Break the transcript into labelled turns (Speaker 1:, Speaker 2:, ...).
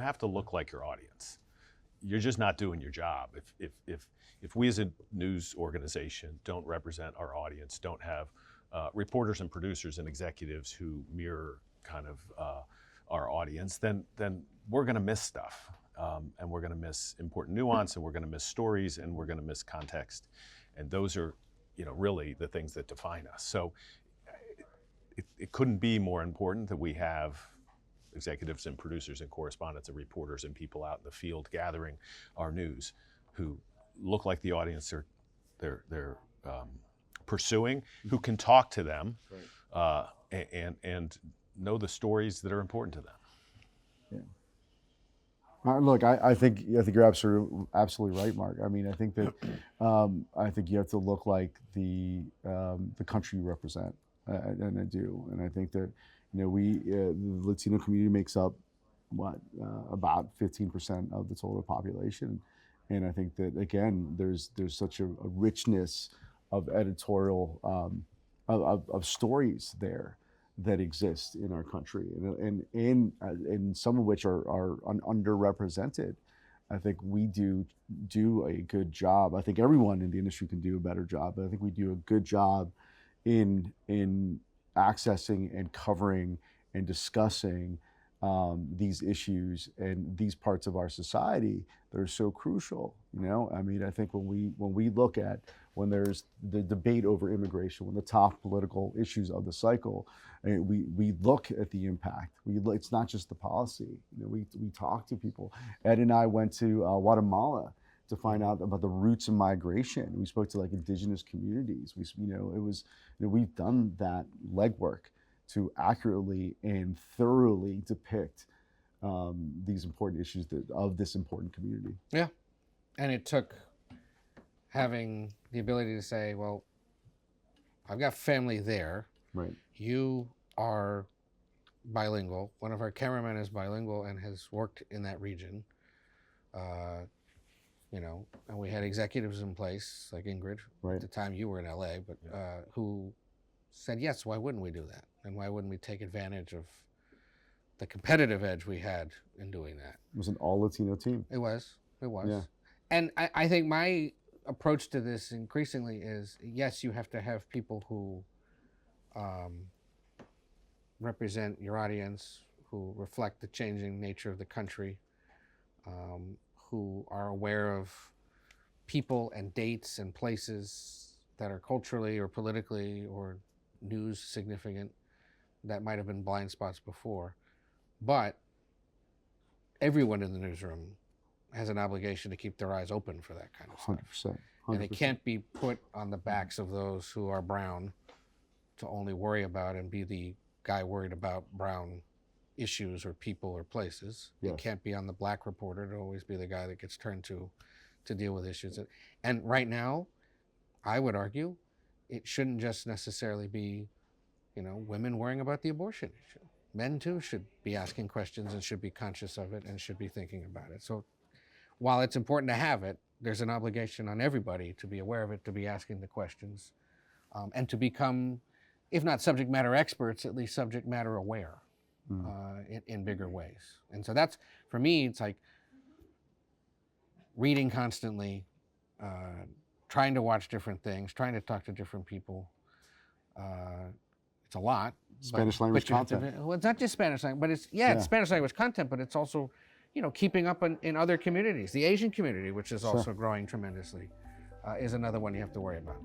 Speaker 1: you have to look like your audience. You're just not doing your job. If we as a news organization don't represent our audience, don't have reporters and producers and executives who mirror kind of our audience, then we're going to miss stuff, and we're going to miss important nuance, and we're going to miss stories, and we're going to miss context, and those are, really the things that define us. So it couldn't be more important that we have executives and producers and correspondents and reporters and people out in the field gathering our news who look like the audience they're pursuing, who can talk to them, and know the stories that are important to them.
Speaker 2: Yeah. Look, I think you're absolutely right, Mark. I mean, I think that I think you have to look like the country you represent, and I do, and I think that the Latino community makes up about 15% of the total population, and I think that again, there's such a richness of editorial of stories there that exist in our country, and some of which are underrepresented. I think we do a good job. I think everyone in the industry can do a better job, but I think we do a good job in accessing and covering and discussing these issues and these parts of our society that are so crucial. I mean, I think when there's the debate over immigration, when the top political issues of the cycle, we look at the impact. It's not just the policy. We talk to people. Ed and I went to Guatemala to find out about the roots of migration. We spoke to indigenous communities. We've done that legwork to accurately and thoroughly depict these important issues of this important community.
Speaker 3: Yeah, and it took having the ability to say, well, I've got family there.
Speaker 2: Right.
Speaker 3: You are bilingual. One of our cameramen is bilingual and has worked in that region. And we had executives in place like Ingrid.
Speaker 2: Right.
Speaker 3: At the time you were in LA, but who said, yes, why wouldn't we do that? And why wouldn't we take advantage of the competitive edge we had in doing that?
Speaker 2: It was an all Latino team.
Speaker 3: It was.
Speaker 2: Yeah.
Speaker 3: And I think my approach to this increasingly is, yes, you have to have people who represent your audience, who reflect the changing nature of the country, who are aware of people and dates and places that are culturally or politically or news significant that might have been blind spots before. But everyone in the newsroom has an obligation to keep their eyes open for that kind of stuff.
Speaker 2: 100%.
Speaker 3: And it can't be put on the backs of those who are brown to only worry about and be the guy worried about brown issues or people or places.
Speaker 2: Yes.
Speaker 3: It can't be on the black reporter to always be the guy that gets turned to deal with issues. And right now, I would argue, it shouldn't just necessarily be, women worrying about the abortion issue. Men too should be asking questions and should be conscious of it and should be thinking about it. So while it's important to have it, there's an obligation on everybody to be aware of it, to be asking the questions, and to become, if not subject matter experts, at least subject matter aware in bigger ways. And so that's, for me, it's like reading constantly, trying to watch different things, trying to talk to different people. It's a lot.
Speaker 2: Spanish language content.
Speaker 3: Well, it's not just Spanish language, but it's Spanish language content, but it's also, keeping up in other communities. The Asian community, which is also growing tremendously, is another one you have to worry about.